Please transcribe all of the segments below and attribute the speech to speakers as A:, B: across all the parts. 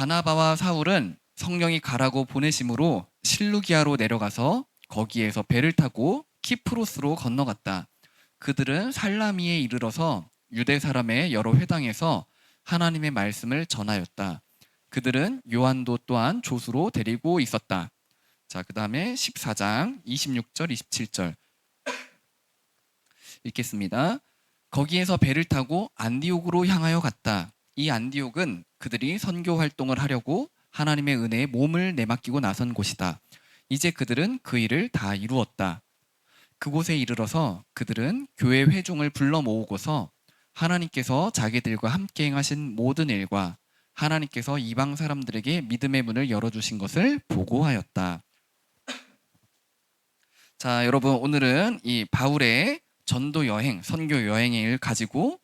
A: 바나바와 사울은 성령이 가라고 보내심으로 실루기아로 내려가서 거기에서 배를 타고 키프로스로 건너갔다. 그들은 살라미에 이르러서 유대 사람의 여러 회당에서 하나님의 말씀을 전하였다. 그들은 요한도 또한 조수로 데리고 있었다. 자, 그 다음에 14장 26절 27절 읽겠습니다. 거기에서 배를 타고 안디옥으로 향하여 갔다. 이 안디옥은 그들이 선교 활동을 하려고 하나님의 은혜에 몸을 내맡기고 나선 곳이다. 이제 그들은 그 일을 다 이루었다. 그곳에 이르러서 그들은 교회 회중을 불러 모으고서 하나님께서 자기들과 함께 행하신 모든 일과 하나님께서 이방 사람들에게 믿음의 문을 열어주신 것을 보고하였다. 자, 여러분, 오늘은 이 바울의 전도 여행, 선교 여행을 가지고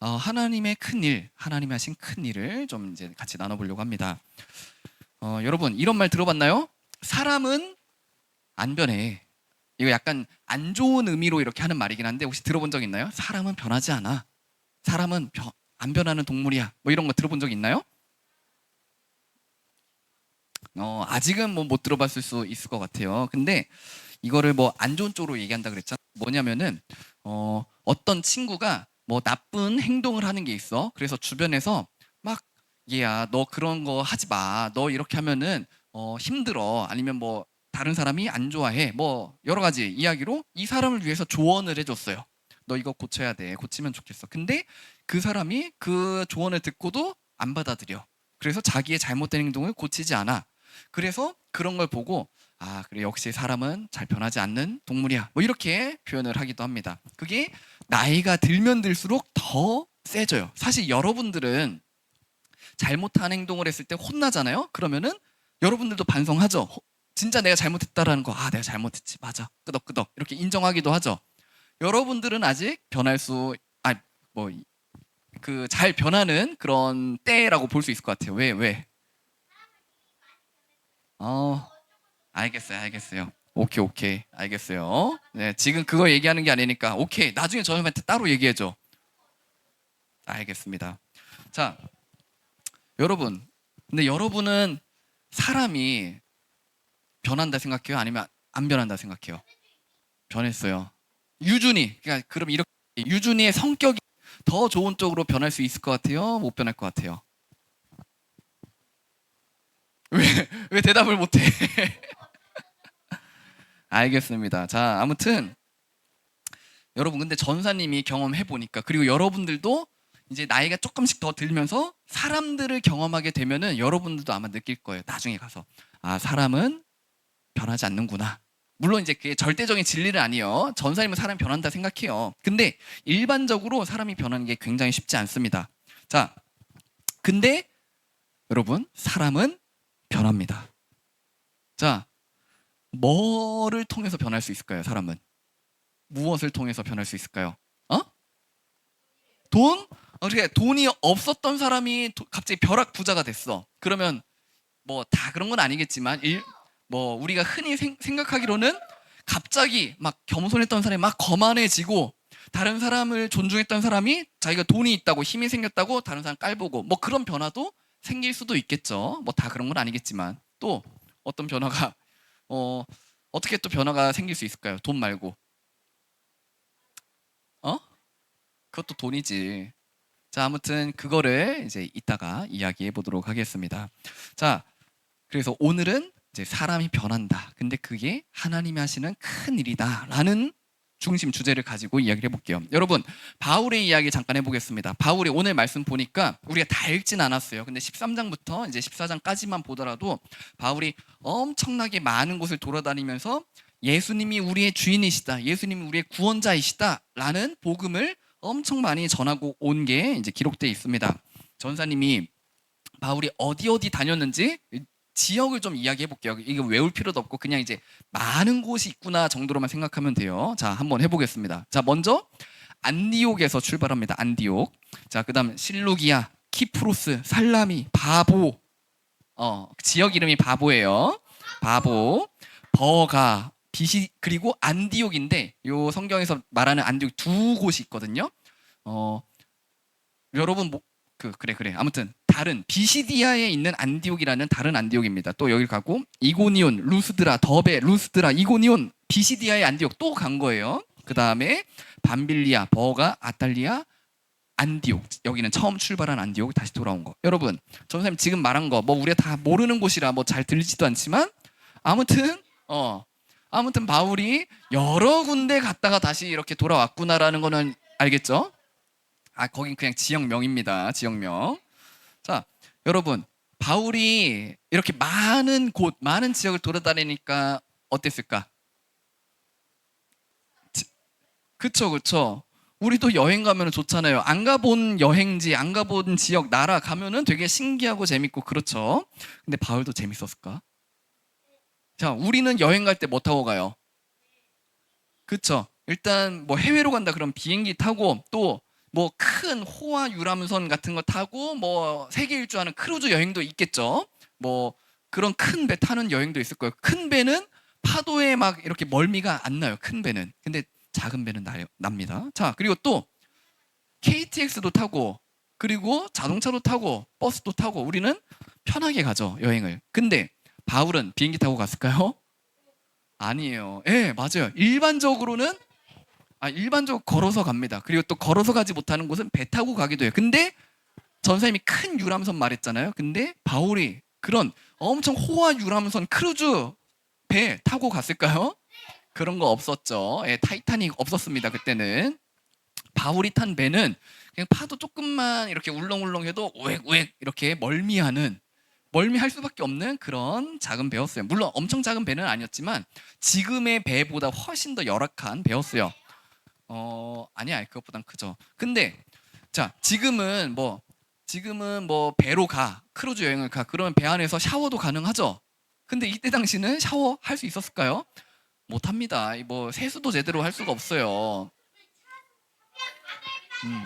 A: 하나님의 큰 일, 하나님이 하신 큰 일을 좀 이제 같이 나눠보려고 합니다. 여러분, 이런 말 들어봤나요? 사람은 안 변해. 이거 약간 안 좋은 의미로 이렇게 하는 말이긴 한데 혹시 들어본 적 있나요? 사람은 변하지 않아. 사람은 안 변하는 동물이야. 뭐 이런 거 들어본 적 있나요? 아직은 뭐 못 들어봤을 수 있을 것 같아요. 근데 이거를 뭐 안 좋은 쪽으로 얘기한다 그랬잖아. 뭐냐면은 어떤 친구가 뭐 나쁜 행동을 하는 게 있어. 그래서 주변에서 막 얘야 너 그런 거 하지 마. 너 이렇게 하면은 힘들어. 아니면 뭐 다른 사람이 안 좋아해. 뭐 여러 가지 이야기로 이 사람을 위해서 조언을 해줬어요. 너 이거 고쳐야 돼. 고치면 좋겠어. 근데 그 사람이 그 조언을 듣고도 안 받아들여. 그래서 자기의 잘못된 행동을 고치지 않아. 그래서 그런 걸 보고 아, 그래, 역시 사람은 잘 변하지 않는 동물이야. 뭐 이렇게 표현을 하기도 합니다. 그게 나이가 들면 들수록 더 세져요. 사실 여러분들은 잘못한 행동을 했을 때 혼나잖아요. 그러면은 여러분들도 반성하죠. 진짜 내가 잘못했다라는 거, 아, 내가 잘못했지. 맞아. 끄덕끄덕. 이렇게 인정하기도 하죠. 여러분들은 아직 변할 수, 뭐, 잘 변하는 그런 때라고 볼 수 있을 것 같아요. 왜? 어, 알겠어요. 오케이. 알겠어요. 네, 지금 그거 얘기하는 게 아니니까, 오케이. 나중에 저희한테 따로 얘기해줘. 알겠습니다. 자, 여러분. 근데 여러분은 사람이 변한다 생각해요? 아니면 안 변한다 생각해요? 변했어요. 유준이, 그러니까 그럼 이렇게, 유준이의 성격이 더 좋은 쪽으로 변할 수 있을 것 같아요? 못 변할 것 같아요? 왜, 왜 대답을 못해? 알겠습니다. 자, 아무튼, 여러분, 근데 전사님이 경험해 보니까 그리고 여러분들도 이제 나이가 조금씩 더 들면서 사람들을 경험하게 되면은 여러분들도 아마 느낄 거예요. 나중에 가서 아, 사람은 변하지 않는구나. 물론 이제 그게 절대적인 진리는 아니에요. 전사님은 사람이 변한다 생각해요. 근데 일반적으로 사람이 변하는 게 굉장히 쉽지 않습니다. 자, 근데 여러분, 사람은 변합니다. 자, 뭐를 통해서 변할 수 있을까요? 사람은 무엇을 통해서 변할 수 있을까요? 어? 돈? 그러니까 돈이 없었던 사람이 갑자기 벼락 부자가 됐어. 그러면 뭐 다 그런 건 아니겠지만 뭐 우리가 흔히 생각하기로는 갑자기 막 겸손했던 사람이 막 거만해지고 다른 사람을 존중했던 사람이 자기가 돈이 있다고 힘이 생겼다고 다른 사람 깔보고 뭐 그런 변화도 생길 수도 있겠죠. 뭐 다 그런 건 아니겠지만 또 어떤 변화가 어, 어떻게 또 변화가 생길 수 있을까요? 돈 말고. 어? 그것도 돈이지. 자, 아무튼 그거를 이제 이따가 이야기해 보도록 하겠습니다. 자, 그래서 오늘은 이제 사람이 변한다. 근데 그게 하나님이 하시는 큰 일이다라는 중심 주제를 가지고 이야기를 해볼게요. 여러분, 바울의 이야기 잠깐 해보겠습니다. 바울이 오늘 말씀 보니까 우리가 다 읽진 않았어요. 근데 13장부터 이제 14장까지만 보더라도 바울이 엄청나게 많은 곳을 돌아다니면서 예수님이 우리의 주인이시다. 예수님이 우리의 구원자이시다라는 복음을 엄청 많이 전하고 온 게 이제 기록되어 있습니다. 전사님이 바울이 어디 다녔는지 지역을 좀 이야기해 볼게요. 이거 외울 필요도 없고 그냥 이제 많은 곳이 있구나 정도로만 생각하면 돼요. 자, 한번 해보겠습니다. 자, 먼저 안디옥에서 출발합니다. 안디옥. 자, 그다음 실루기아, 키프로스, 살라미, 바보. 지역 이름이 바보예요. 바보, 버가, 비시 그리고 안디옥인데 요 성경에서 말하는 안디옥 두 곳이 있거든요. 여러분 그래. 아무튼 다른 비시디아에 있는 안디옥이라는 다른 안디옥입니다. 또 여기 가고 이고니온, 루스드라, 더베, 루스드라, 이고니온, 비시디아의 안디옥 또 간 거예요. 그 다음에 밤빌리아, 버가, 아탈리아, 안디옥. 여기는 처음 출발한 안디옥 다시 돌아온 거. 여러분, 전사님 지금 말한 거 뭐 우리가 다 모르는 곳이라 뭐 잘 들리지도 않지만 아무튼 바울이 여러 군데 갔다가 다시 이렇게 돌아왔구나라는 거는 알겠죠? 거긴 그냥 지역명입니다. 지역명. 자, 여러분, 바울이 이렇게 많은 곳, 많은 지역을 돌아다니니까 어땠을까? 그쵸. 우리도 여행 가면 좋잖아요. 안 가본 여행지, 안 가본 지역, 나라 가면은 되게 신기하고 재밌고 그렇죠. 근데 바울도 재밌었을까? 자, 우리는 여행 갈 때 뭐 타고 가요? 그쵸. 일단 뭐 해외로 간다 그럼 비행기 타고 또 뭐 큰 호화 유람선 같은 거 타고 뭐 세계 일주하는 크루즈 여행도 있겠죠. 뭐 그런 큰 배 타는 여행도 있을 거예요. 큰 배는 파도에 막 이렇게 멀미가 안 나요. 큰 배는. 근데 작은 배는 납니다. 자, 그리고 또 KTX도 타고 그리고 자동차도 타고 버스도 타고 우리는 편하게 가죠. 여행을. 근데 바울은 비행기 타고 갔을까요? 아니에요. 예, 맞아요. 일반적으로 걸어서 갑니다. 그리고 또 걸어서 가지 못하는 곳은 배 타고 가기도 해요. 근데 전사님이 큰 유람선 말했잖아요. 근데 바울이 그런 엄청 호화 유람선 크루즈 배 타고 갔을까요? 그런 거 없었죠. 예, 타이타닉 없었습니다. 그때는. 바울이 탄 배는 그냥 파도 조금만 이렇게 울렁울렁해도 우웩우웩 이렇게 멀미할 수밖에 없는 그런 작은 배였어요. 물론 엄청 작은 배는 아니었지만 지금의 배보다 훨씬 더 열악한 배였어요. 아니야, 그것보단 크죠. 근데 자, 지금은 뭐 배로 가, 크루즈 여행을 가. 그러면 배 안에서 샤워도 가능하죠. 근데 이때 당시는 샤워 할 수 있었을까요? 못 합니다. 뭐 세수도 제대로 할 수가 없어요. 음.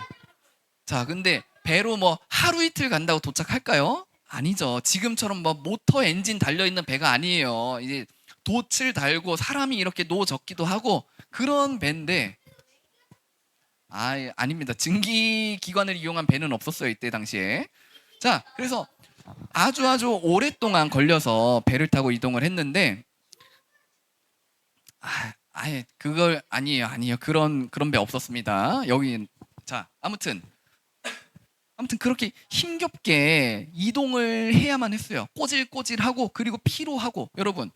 A: 자, 근데 배로 뭐 하루 이틀 간다고 도착할까요? 아니죠. 지금처럼 뭐 모터 엔진 달려 있는 배가 아니에요. 이제 돛을 달고 사람이 이렇게 노젓기도 하고 그런 배인데 아닙니다. 증기 기관을 이용한 배는 없었어요. 이때 당시에. 자, 그래서 아주 오랫동안 걸려서 배를 타고 이동을 했는데 아예 그걸 아니에요. 그런 배 없었습니다. 여기 자, 아무튼 그렇게 힘겹게 이동을 해야만 했어요. 꼬질꼬질하고 그리고 피로하고. 여러분,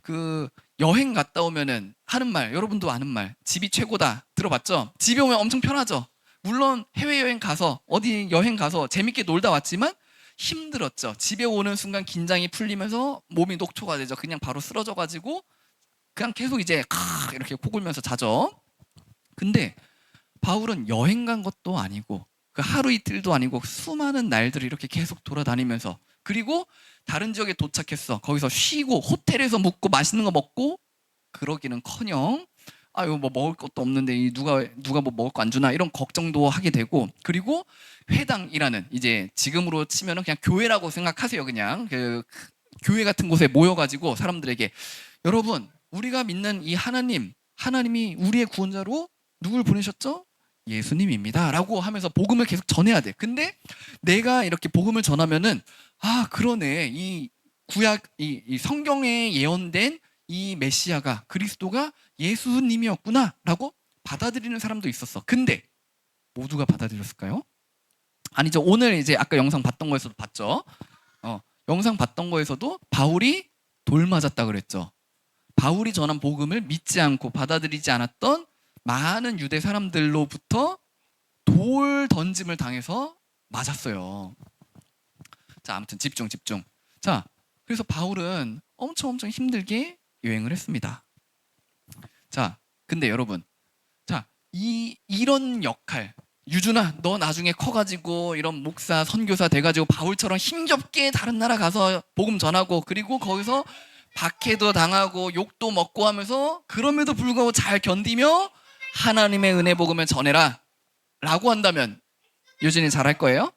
A: 그 여행 갔다 오면은 하는 말, 여러분도 아는 말, 집이 최고다 들어봤죠? 집에 오면 엄청 편하죠. 물론 해외여행 가서 어디 여행 가서 재밌게 놀다 왔지만 힘들었죠. 집에 오는 순간 긴장이 풀리면서 몸이 녹초가 되죠. 그냥 바로 쓰러져가지고 그냥 계속 이제 이렇게 코 골면서 자죠. 근데 바울은 여행 간 것도 아니고 그 하루 이틀도 아니고 수많은 날들을 이렇게 계속 돌아다니면서 그리고 다른 지역에 도착했어. 거기서 쉬고 호텔에서 묵고 맛있는 거 먹고 그러기는커녕 뭐 먹을 것도 없는데 누가 뭐 먹을 거 안 주나 이런 걱정도 하게 되고 그리고 회당이라는 이제 지금으로 치면은 그냥 교회라고 생각하세요. 그냥 그 교회 같은 곳에 모여가지고 사람들에게 여러분 우리가 믿는 이 하나님이 우리의 구원자로 누굴 보내셨죠? 예수님입니다. 라고 하면서 복음을 계속 전해야 돼. 근데 내가 이렇게 복음을 전하면은 그러네. 이 구약 이 성경에 예언된 이 메시아가 그리스도가 예수님이었구나 라고 받아들이는 사람도 있었어. 근데 모두가 받아들였을까요? 아니죠. 오늘 이제 아까 영상 봤던 거에서도 봤죠. 영상 봤던 거에서도 바울이 돌 맞았다 그랬죠. 바울이 전한 복음을 믿지 않고 받아들이지 않았던 많은 유대 사람들로부터 돌 던짐을 당해서 맞았어요. 자, 아무튼 집중. 자, 그래서 바울은 엄청 힘들게 여행을 했습니다. 자, 근데 여러분, 자, 이런 역할, 유준아, 너 나중에 커가지고 이런 목사, 선교사 돼가지고 바울처럼 힘겹게 다른 나라 가서 복음 전하고 그리고 거기서 박해도 당하고 욕도 먹고 하면서 그럼에도 불구하고 잘 견디며 하나님의 은혜 복음을 전해라 라고 한다면 유진이 잘할 거예요?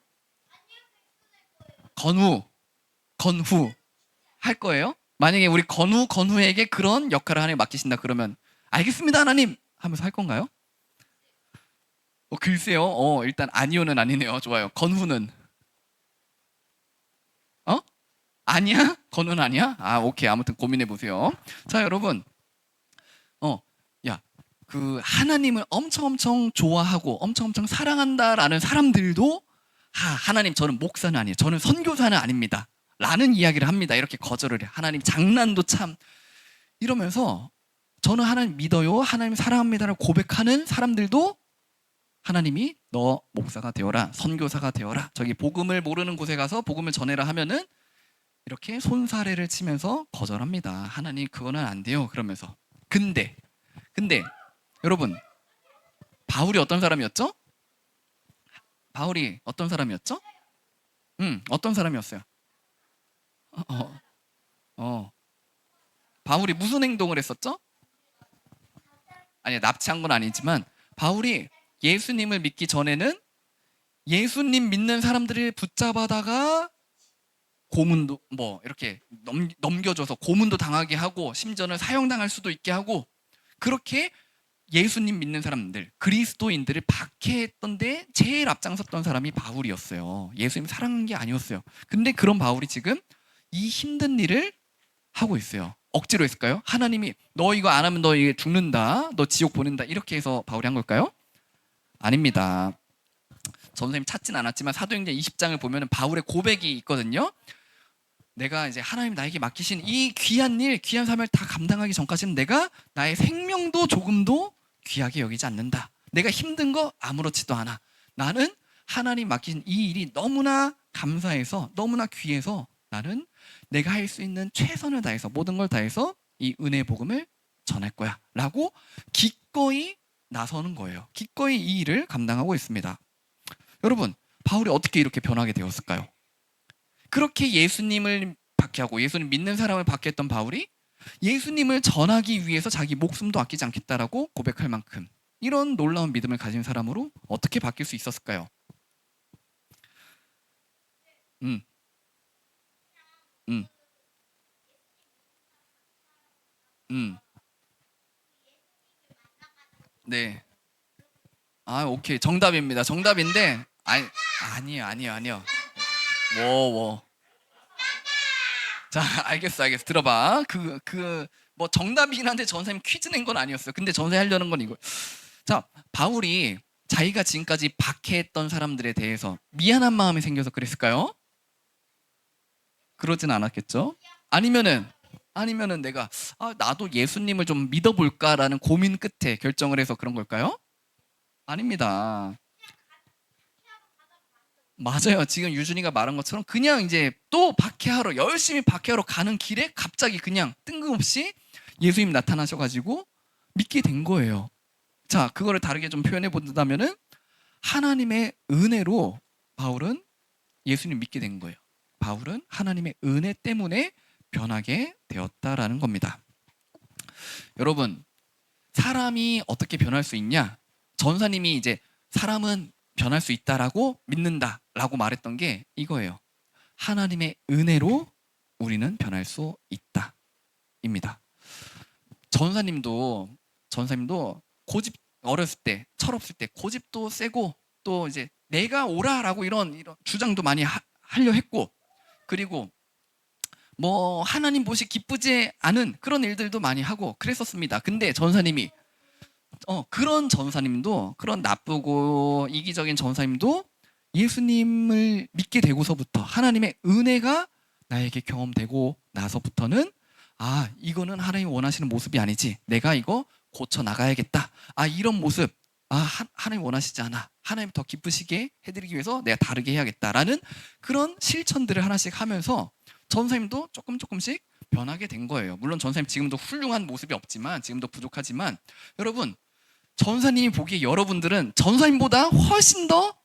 A: 건후 할 거예요? 만약에 우리 건후에게 그런 역할을 하나님 맡기신다 그러면 알겠습니다 하나님 하면서 할 건가요? 글쎄요. 일단 아니요는 아니네요. 좋아요. 건후는 아니야? 건우는 아니야? 오케이. 아무튼 고민해 보세요. 자, 여러분. 야, 그 하나님을 엄청 좋아하고 엄청 사랑한다라는 사람들도 하나님 저는 목사는 아니에요. 저는 선교사는 아닙니다. 라는 이야기를 합니다. 이렇게 거절을 해. 하나님 장난도 참 이러면서 저는 하나님 믿어요. 하나님 사랑합니다를 고백하는 사람들도 하나님이 너 목사가 되어라. 선교사가 되어라. 저기 복음을 모르는 곳에 가서 복음을 전해라 하면은 이렇게 손사래를 치면서 거절합니다. 하나님 그거는 안 돼요. 그러면서 근데 여러분 바울이 어떤 사람이었죠? 바울이 어떤 사람이었죠? 어떤 사람이었어요? 바울이 무슨 행동을 했었죠? 아니 납치한 건 아니지만 바울이 예수님을 믿기 전에는 예수님 믿는 사람들을 붙잡아다가 고문도 이렇게 넘겨줘서 고문도 당하게 하고 심지어는 사형당할 수도 있게 하고 그렇게 예수님 믿는 사람들 그리스도인들을 박해했던데 제일 앞장섰던 사람이 바울이었어요. 예수님 사랑한 게 아니었어요. 근데 그런 바울이 지금 이 힘든 일을 하고 있어요. 억지로 했을까요? 하나님이 너 이거 안 하면 너 이게 죽는다, 너 지옥 보낸다 이렇게 해서 바울이 한 걸까요? 아닙니다. 선생님 찾진 않았지만 사도행전 20장을 보면 바울의 고백이 있거든요. 내가 이제 하나님 나에게 맡기신 이 귀한 일, 귀한 삶을 다 감당하기 전까지는 내가 나의 생명도 조금도 귀하게 여기지 않는다. 내가 힘든 거 아무렇지도 않아. 나는 하나님 맡기신 이 일이 너무나 감사해서 너무나 귀해서 나는 내가 할 수 있는 최선을 다해서 모든 걸 다해서 이 은혜 복음을 전할 거야 라고 기꺼이 나서는 거예요. 기꺼이 이 일을 감당하고 있습니다. 여러분 바울이 어떻게 이렇게 변하게 되었을까요? 그렇게 예수님을 박해하고 예수님 믿는 사람을 박해했던 바울이 예수님을 전하기 위해서 자기 목숨도 아끼지 않겠다라고 고백할 만큼 이런 놀라운 믿음을 가진 사람으로 어떻게 바뀔 수 있었을까요? 음, 음, 네. 오케이. 정답입니다. 정답인데, 아니요. 워. 자, 알겠어. 들어봐. 뭐 정답이긴 한데 전사님 퀴즈 낸 건 아니었어요. 근데 전사님 하려는 건 이거. 자, 바울이 자기가 지금까지 박해했던 사람들에 대해서 미안한 마음이 생겨서 그랬을까요? 그러진 않았겠죠? 아니면은 내가 나도 예수님을 좀 믿어볼까라는 고민 끝에 결정을 해서 그런 걸까요? 아닙니다. 맞아요. 지금 유준이가 말한 것처럼 그냥 이제 또 열심히 박해하러 가는 길에 갑자기 그냥 뜬금없이 예수님 나타나셔가지고 믿게 된 거예요. 자, 그거를 다르게 좀 표현해 본다면은 하나님의 은혜로 바울은 예수님 믿게 된 거예요. 바울은 하나님의 은혜 때문에 변하게 되었다라는 겁니다. 여러분, 사람이 어떻게 변할 수 있냐? 전사님이 이제 사람은 변할 수 있다라고 믿는다라고 말했던 게 이거예요. 하나님의 은혜로 우리는 변할 수 있다입니다. 전사님도 고집 어렸을 때, 철없을 때 고집도 세고 또 이제 내가 오라라고 이런 주장도 많이 하려 했고 그리고 뭐 하나님 보시 기쁘지 않은 그런 일들도 많이 하고 그랬었습니다. 근데 전사님이 그런 전사님도 그런 나쁘고 이기적인 전사님도 예수님을 믿게 되고서부터 하나님의 은혜가 나에게 경험되고 나서부터는 이거는 하나님이 원하시는 모습이 아니지. 내가 이거 고쳐 나가야겠다. 이런 모습 하나님 원하시지 않아. 하나님 더 기쁘시게 해드리기 위해서 내가 다르게 해야겠다라는 그런 실천들을 하나씩 하면서 전사님도 조금씩 변하게 된 거예요. 물론 전사님 지금도 훌륭한 모습이 없지만 지금도 부족하지만 여러분 전사님이 보기에 여러분들은 전사님보다 훨씬 더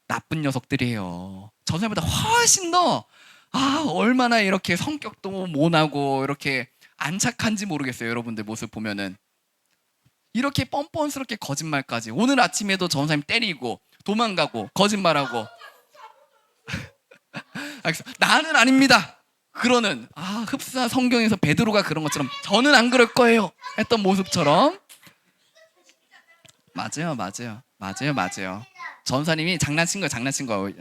A: 나쁜 녀석들이에요. 전사님보다 훨씬 더 얼마나 이렇게 성격도 모나고 이렇게 안 착한지 모르겠어요. 여러분들 모습 보면은 이렇게 뻔뻔스럽게 거짓말까지 오늘 아침에도 전사님 때리고 도망가고 거짓말하고 나는 아닙니다. 그러는 흡사 성경에서 베드로가 그런 것처럼 저는 안 그럴 거예요 했던 모습처럼 맞아요. 전사님이 장난친 거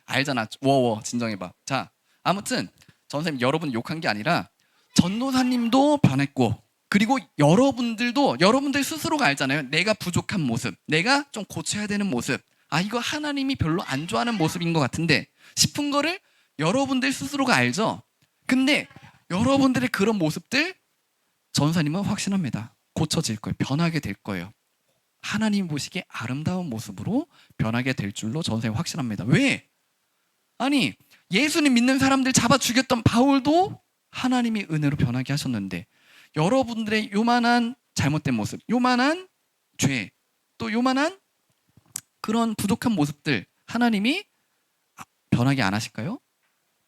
A: 알잖아. 워워 진정해봐. 자, 아무튼 전사님 여러분 욕한 게 아니라 전도사님도 변했고, 그리고 여러분들 스스로가 알잖아요. 내가 부족한 모습, 내가 좀 고쳐야 되는 모습, 아 이거 하나님이 별로 안 좋아하는 모습인 것 같은데 싶은 거를 여러분들 스스로가 알죠. 근데 여러분들의 그런 모습들 전사님은 확신합니다. 고쳐질 거예요. 변하게 될 거예요. 하나님 보시기에 아름다운 모습으로 변하게 될 줄로 전사님 확신합니다. 왜? 아니 예수님 믿는 사람들 잡아 죽였던 바울도 하나님이 은혜로 변하게 하셨는데, 여러분들의 요만한 잘못된 모습, 요만한 죄, 또 요만한 그런 부족한 모습들 하나님이 변하게 안 하실까요?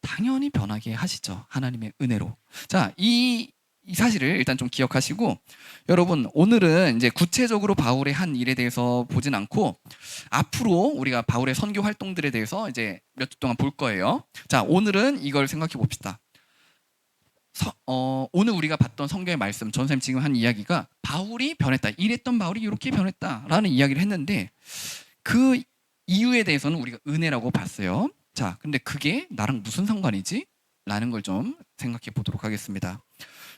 A: 당연히 변하게 하시죠. 하나님의 은혜로. 자, 이 사실을 일단 좀 기억하시고, 여러분 오늘은 이제 구체적으로 바울의 한 일에 대해서 보진 않고 앞으로 우리가 바울의 선교 활동들에 대해서 이제 몇 주 동안 볼 거예요. 자, 오늘은 이걸 생각해 봅시다. 오늘 우리가 봤던 성경의 말씀, 전선생님 지금 한 이야기가 바울이 변했다, 이랬던 바울이 이렇게 변했다라는 이야기를 했는데, 그 이유에 대해서는 우리가 은혜라고 봤어요. 자, 근데 그게 나랑 무슨 상관이지? 라는 걸 좀 생각해 보도록 하겠습니다.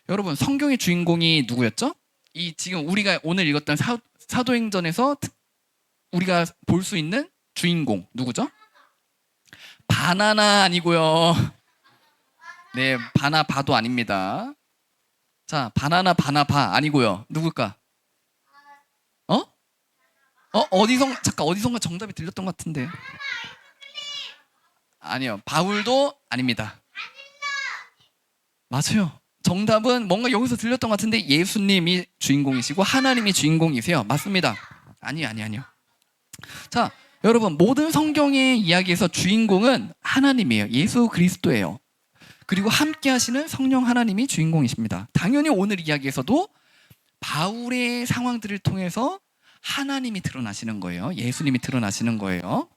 A: 여러분 성경의 주인공이 누구였죠? 이 지금 우리가 오늘 읽었던 사도행전에서 우리가 볼 수 있는 주인공 누구죠? 바나나 아니고요. 네, 바나바도 아닙니다. 자, 바나바 아니고요. 누굴까? 어디선가 정답이 들렸던 것 같은데. 아니요, 바울도 아닙니다. 맞아요. 정답은 뭔가 여기서 들렸던 것 같은데 예수님이 주인공이시고 하나님이 주인공이세요. 맞습니다. 아니요. 자, 여러분 모든 성경의 이야기에서 주인공은 하나님이에요. 예수 그리스도예요. 그리고 함께 하시는 성령 하나님이 주인공이십니다. 당연히 오늘 이야기에서도 바울의 상황들을 통해서 하나님이 드러나시는 거예요. 예수님이 드러나시는 거예요.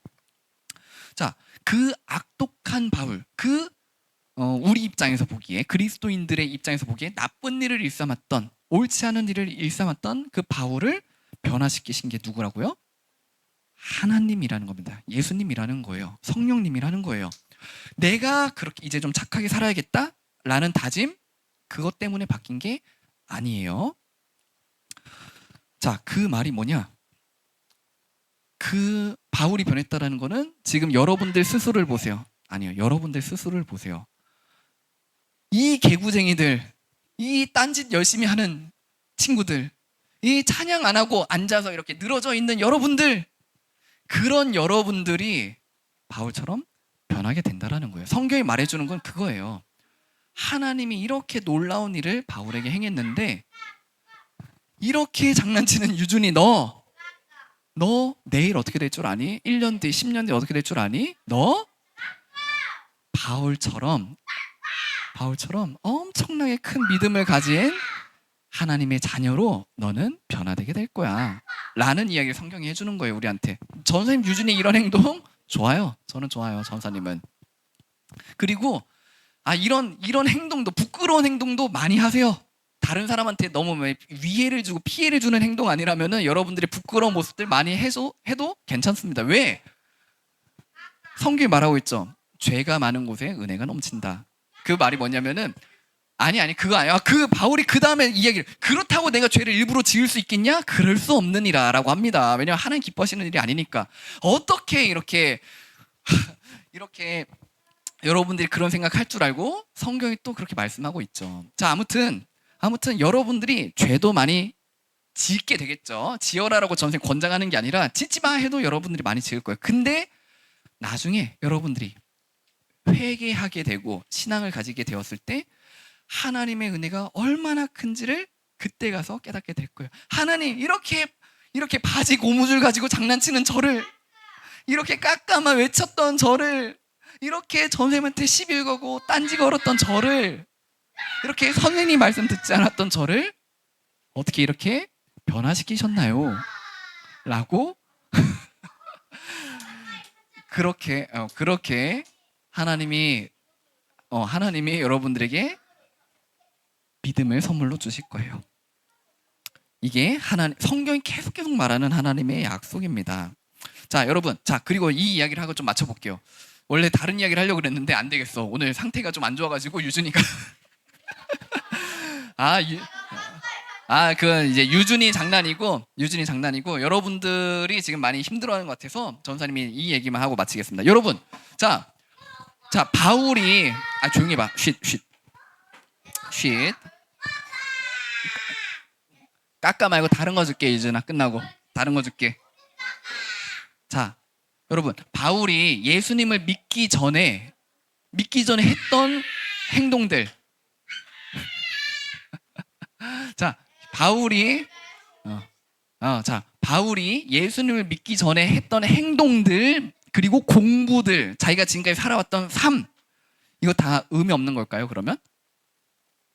A: 자, 그 악독한 바울, 우리 입장에서 보기에, 그리스도인들의 입장에서 보기에 나쁜 일을 일삼았던, 옳지 않은 일을 일삼았던 그 바울을 변화시키신 게 누구라고요? 하나님이라는 겁니다. 예수님이라는 거예요. 성령님이라는 거예요. 내가 그렇게 이제 좀 착하게 살아야겠다라는 다짐, 그것 때문에 바뀐 게 아니에요. 자, 그 말이 뭐냐? 그 바울이 변했다라는 거는 지금 여러분들 스스로를 보세요. 아니요, 여러분들 스스로를 보세요. 이 개구쟁이들, 이 딴짓 열심히 하는 친구들, 이 찬양 안 하고 앉아서 이렇게 늘어져 있는 여러분들, 그런 여러분들이 바울처럼 변하게 된다라는 거예요. 성경이 말해주는 건 그거예요. 하나님이 이렇게 놀라운 일을 바울에게 행했는데, 이렇게 장난치는 유준이 너 내일 어떻게 될 줄 아니? 1년 뒤, 10년 뒤 어떻게 될 줄 아니? 너 바울처럼 엄청나게 큰 믿음을 가진 하나님의 자녀로 너는 변화되게 될 거야 라는 이야기를 성경이 해주는 거예요. 우리한테. 전사님 유준이 이런 행동 좋아요. 저는 좋아요. 전사님은. 그리고 이런 행동도, 부끄러운 행동도 많이 하세요. 다른 사람한테 너무 위해를 주고 피해를 주는 행동 아니라면은 여러분들의 부끄러운 모습들 많이 해도 괜찮습니다. 왜? 성경이 말하고 있죠. 죄가 많은 곳에 은혜가 넘친다. 그 말이 뭐냐면은 그거 아니야. 그 바울이 그 다음에 이야기를, 그렇다고 내가 죄를 일부러 지을 수 있겠냐? 그럴 수 없느니라라고 합니다. 왜냐하면 하나님 기뻐하시는 일이 아니니까. 어떻게 이렇게 여러분들이 그런 생각할 줄 알고 성경이 또 그렇게 말씀하고 있죠. 자, 아무튼 여러분들이 죄도 많이 짓게 되겠죠. 지어라라고 전생 권장하는 게 아니라 짓지 마 해도 여러분들이 많이 지을 거예요. 근데 나중에 여러분들이 회개하게 되고 신앙을 가지게 되었을 때 하나님의 은혜가 얼마나 큰지를 그때 가서 깨닫게 될 거예요. 하나님, 이렇게 바지 고무줄 가지고 장난치는 저를, 이렇게 깎아만 외쳤던 저를, 이렇게 전생한테 시비 걸고 딴지 걸었던 저를, 이렇게 선생님 말씀 듣지 않았던 저를 어떻게 이렇게 변화시키셨나요? 라고 그렇게 하나님이 여러분들에게 믿음을 선물로 주실 거예요. 이게 성경이 계속 말하는 하나님의 약속입니다. 자, 여러분, 그리고 이 이야기를 하고 좀 맞춰볼게요. 원래 다른 이야기를 하려고 그랬는데 안 되겠어. 오늘 상태가 좀 안 좋아가지고 유준이가 아, 그 이제 유준이 장난이고 여러분들이 지금 많이 힘들어하는 것 같아서 전사님이 이 얘기만 하고 마치겠습니다. 여러분, 자 바울이 조용히 봐, 쉿. 깎아 말고 다른 거 줄게 유준아. 끝나고 다른 거 줄게. 자, 여러분, 바울이 예수님을 믿기 전에 했던 행동들. 자, 바울이 예수님을 믿기 전에 했던 행동들 그리고 공부들, 자기가 지금까지 살아왔던 삶, 이거 다 의미 없는 걸까요, 그러면?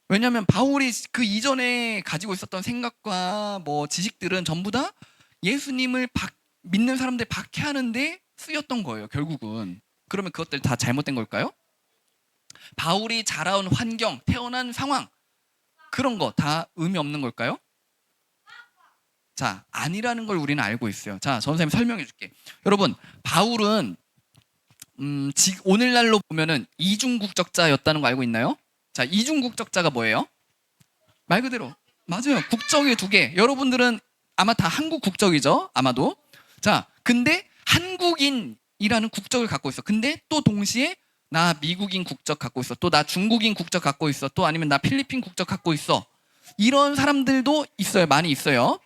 A: 왜냐하면 바울이 그 이전에 가지고 있었던 생각과 뭐 지식들은 전부 다 예수님을 믿는 사람들 박해하는데 쓰였던 거예요, 결국은. 그러면 그것들 다 잘못된 걸까요? 바울이 자라온 환경, 태어난 상황, 그런 거 다 의미 없는 걸까요? 자, 아니라는 걸 우리는 알고 있어요. 자, 전선생님 설명해 줄게. 여러분, 바울은 오늘날로 보면은 이중국적자였다는 거 알고 있나요? 자, 이중국적자가 뭐예요? 말 그대로 맞아요. 국적이 두 개. 여러분들은 아마 다 한국 국적이죠, 아마도. 자, 근데 한국인이라는 국적을 갖고 있어. 근데 또 동시에 나 미국인 국적 갖고 있어. 또 나 중국인 국적 갖고 있어. 또 아니면 나 필리핀 국적 갖고 있어. 이런 사람들도 있어요. 많이 있어요.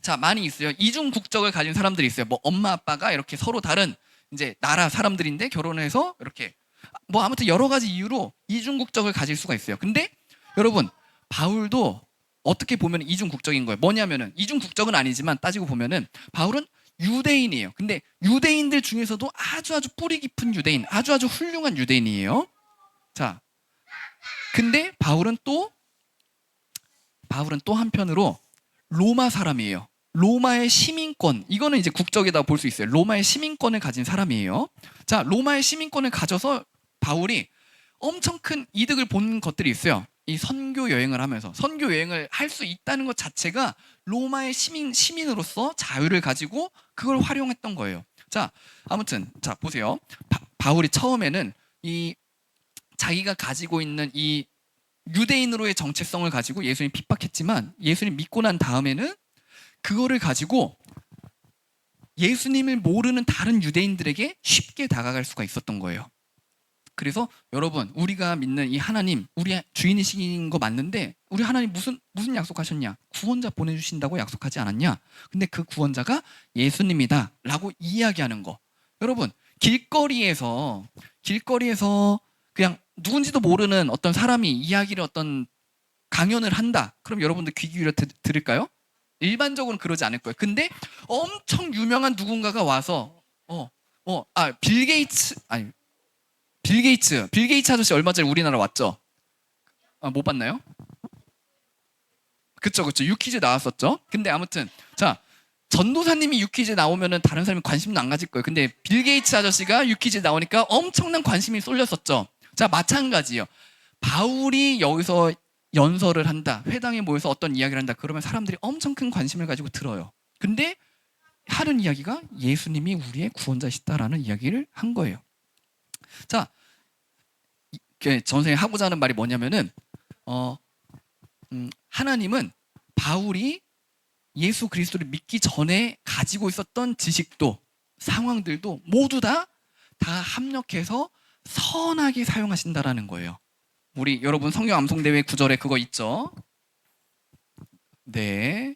A: 자, 많이 있어요. 이중 국적을 가진 사람들이 있어요. 뭐 엄마 아빠가 이렇게 서로 다른 이제 나라 사람들인데 결혼해서 이렇게 뭐 아무튼 여러 가지 이유로 이중 국적을 가질 수가 있어요. 근데 여러분, 바울도 어떻게 보면 이중 국적인 거예요. 뭐냐면은 이중 국적은 아니지만 따지고 보면은 바울은 유대인이에요. 근데 유대인들 중에서도 아주 뿌리 깊은 유대인, 아주 훌륭한 유대인이에요. 자, 근데 바울은 또 한편으로 로마 사람이에요. 로마의 시민권, 이거는 이제 국적이다 볼 수 있어요. 로마의 시민권을 가진 사람이에요. 자, 로마의 시민권을 가져서 바울이 엄청 큰 이득을 본 것들이 있어요. 이 선교 여행을 하면서 선교 여행을 할 수 있다는 것 자체가 로마의 시민으로서 자유를 가지고 그걸 활용했던 거예요. 자, 아무튼 자 보세요. 바울이 처음에는 이 자기가 가지고 있는 이 유대인으로의 정체성을 가지고 예수님 핍박했지만 예수님 믿고 난 다음에는 그거를 가지고 예수님을 모르는 다른 유대인들에게 쉽게 다가갈 수가 있었던 거예요. 그래서 여러분, 우리가 믿는 이 하나님, 우리 주인이신 거 맞는데 우리 하나님 무슨 약속하셨냐? 구원자 보내주신다고 약속하지 않았냐? 근데 그 구원자가 예수님이다 라고 이야기하는 거. 여러분, 길거리에서 그냥 누군지도 모르는 어떤 사람이 이야기를 어떤 강연을 한다. 그럼 여러분들 귀 기울여 들을까요? 일반적으로는 그러지 않을 거예요. 근데 엄청 유명한 누군가가 와서 빌 게이츠 아저씨 얼마 전에 우리나라 왔죠? 못 봤나요? 그쵸. 유퀴즈 나왔었죠. 근데 아무튼 자, 전도사님이 유퀴즈 나오면은 다른 사람이 관심도 안 가질 거예요. 근데 빌 게이츠 아저씨가 유퀴즈 나오니까 엄청난 관심이 쏠렸었죠. 자, 마찬가지예요. 바울이 여기서 연설을 한다, 회당에 모여서 어떤 이야기를 한다, 그러면 사람들이 엄청 큰 관심을 가지고 들어요. 근데 하는 이야기가 예수님이 우리의 구원자시다라는 이야기를 한 거예요. 자, 전생에 하고자 하는 말이 뭐냐면은 하나님은 바울이 예수 그리스도를 믿기 전에 가지고 있었던 지식도 상황들도 모두 다 합력해서 선하게 사용하신다라는 거예요. 우리 여러분 성경 암송대회 9절에 그거 있죠? 네,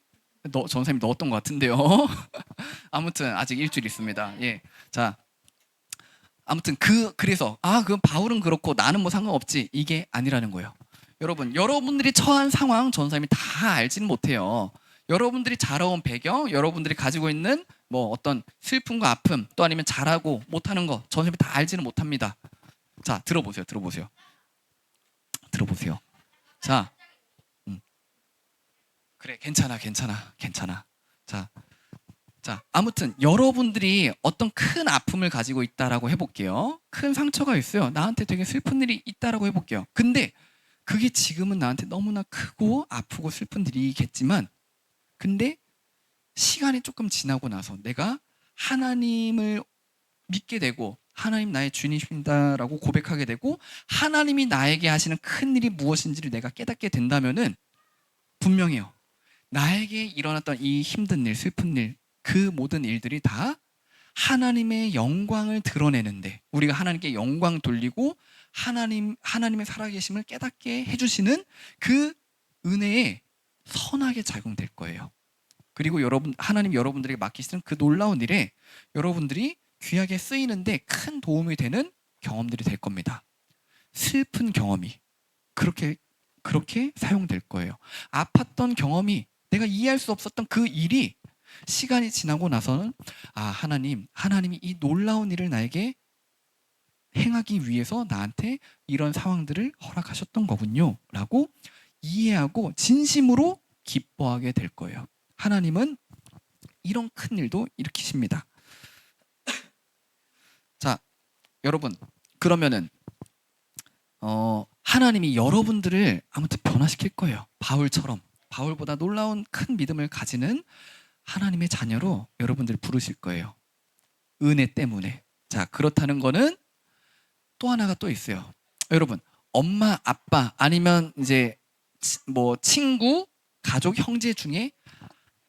A: 전생님 넣었던 것 같은데요. 아무튼 아직 일주일 있습니다. 예, 자, 아무튼 그래서 그럼 바울은 그렇고 나는 뭐 상관없지, 이게 아니라는 거예요. 여러분들이 처한 상황 전사님이 다 알지는 못해요. 여러분들이 자라온 배경, 여러분들이 가지고 있는 뭐 어떤 슬픔과 아픔, 또 아니면 잘하고 못하는 거 전사님이 다 알지는 못합니다. 자, 들어보세요. 자, 그래, 괜찮아. 자, 아무튼 여러분들이 어떤 큰 아픔을 가지고 있다라고 해볼게요. 큰 상처가 있어요. 나한테 되게 슬픈 일이 있다라고 해볼게요. 근데 그게 지금은 나한테 너무나 크고 아프고 슬픈 일이겠지만, 근데 시간이 조금 지나고 나서 내가 하나님을 믿게 되고 하나님 나의 주인이십니다라고 고백하게 되고 하나님이 나에게 하시는 큰 일이 무엇인지를 내가 깨닫게 된다면은 분명해요. 나에게 일어났던 이 힘든 일, 슬픈 일, 그 모든 일들이 다 하나님의 영광을 드러내는데 우리가 하나님께 영광 돌리고 하나님의 살아계심을 깨닫게 해주시는 그 은혜에 선하게 작용될 거예요. 그리고 하나님 여러분들에게 맡기시는 그 놀라운 일에 여러분들이 귀하게 쓰이는데 큰 도움이 되는 경험들이 될 겁니다. 슬픈 경험이 그렇게 사용될 거예요. 아팠던 경험이 내가 이해할 수 없었던 그 일이 시간이 지나고 나서는 하나님이 이 놀라운 일을 나에게 행하기 위해서 나한테 이런 상황들을 허락하셨던 거군요 라고 이해하고 진심으로 기뻐하게 될 거예요. 하나님은 이런 큰 일도 일으키십니다. 자, 여러분 그러면은 하나님이 여러분들을 아무튼 변화시킬 거예요. 바울보다 놀라운 큰 믿음을 가지는 하나님의 자녀로 여러분들을 부르실 거예요. 은혜 때문에. 자, 그렇다는 거는 또 하나가 또 있어요. 여러분, 엄마, 아빠 아니면 이제 뭐 친구, 가족, 형제 중에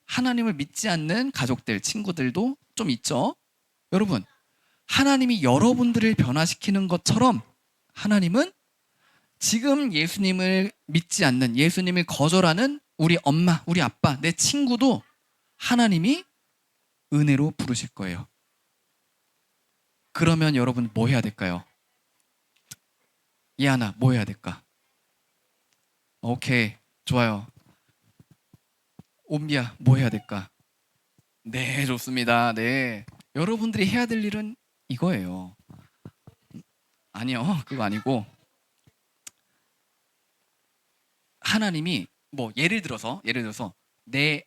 A: 하나님을 믿지 않는 가족들, 친구들도 좀 있죠. 여러분, 하나님이 여러분들을 변화시키는 것처럼 하나님은 지금 예수님을 믿지 않는, 예수님을 거절하는 우리 엄마, 우리 아빠, 내 친구도 하나님이 은혜로 부르실 거예요. 그러면 여러분 뭐 해야 될까요? 예하나, 뭐 해야 될까? 오케이, 좋아요. 옴비야, 뭐 해야 될까? 네, 좋습니다. 네, 여러분들이 해야 될 일은 이거예요. 아니요, 그거 아니고 하나님이 뭐 예를 들어서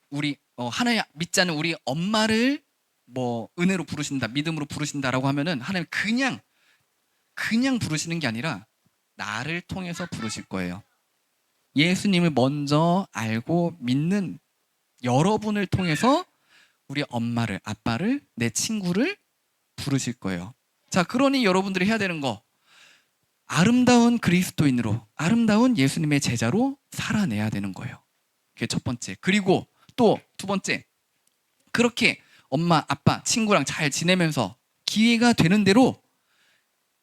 A: 우리 하나님 믿지 않는 우리 엄마를 뭐 은혜로 부르신다, 믿음으로 부르신다라고 하면은 하나님 그냥 부르시는 게 아니라 나를 통해서 부르실 거예요. 예수님을 먼저 알고 믿는 여러분을 통해서 우리 엄마를, 아빠를, 내 친구를 부르실 거예요. 자, 그러니 여러분들이 해야 되는 거, 아름다운 그리스도인으로, 아름다운 예수님의 제자로 살아내야 되는 거예요. 그게 첫 번째. 그리고 또 두 번째, 그렇게 엄마, 아빠, 친구랑 잘 지내면서 기회가 되는 대로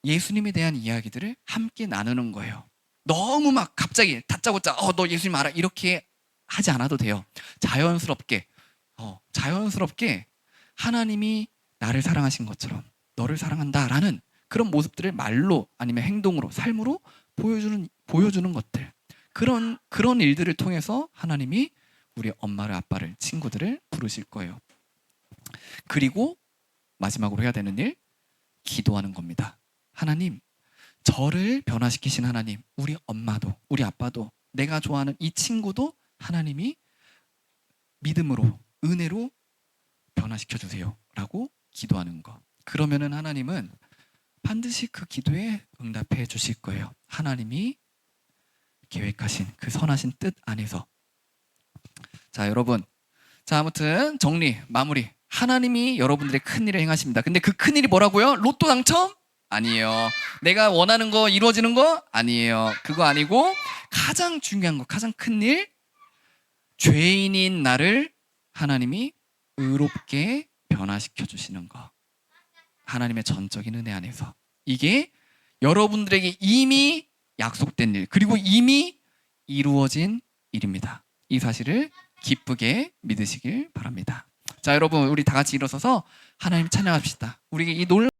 A: 예수님에 대한 이야기들을 함께 나누는 거예요. 너무 막 갑자기 다짜고짜 너 예수님 알아 이렇게 하지 않아도 돼요. 자연스럽게 하나님이 나를 사랑하신 것처럼 너를 사랑한다라는 그런 모습들을 말로 아니면 행동으로, 삶으로 보여주는 것들, 그런 일들을 통해서 하나님이 우리 엄마를, 아빠를, 친구들을 부르실 거예요. 그리고 마지막으로 해야 되는 일, 기도하는 겁니다. 하나님, 저를 변화시키신 하나님, 우리 엄마도, 우리 아빠도, 내가 좋아하는 이 친구도 하나님이 믿음으로, 은혜로 변화시켜 주세요 라고 기도하는 거. 그러면은 하나님은 반드시 그 기도에 응답해 주실 거예요. 하나님이 계획하신 그 선하신 뜻 안에서. 자, 여러분, 자, 아무튼 마무리. 하나님이 여러분들의 큰일을 행하십니다. 근데 그 큰일이 뭐라고요? 로또 당첨? 아니에요. 내가 원하는 거 이루어지는 거? 아니에요. 그거 아니고 가장 중요한 거, 가장 큰 일, 죄인인 나를 하나님이 의롭게 변화시켜 주시는 거. 하나님의 전적인 은혜 안에서. 이게 여러분들에게 이미 약속된 일, 그리고 이미 이루어진 일입니다. 이 사실을 기쁘게 믿으시길 바랍니다. 자, 여러분, 우리 다 같이 일어서서 하나님 찬양합시다. 우리에게 이 놀라운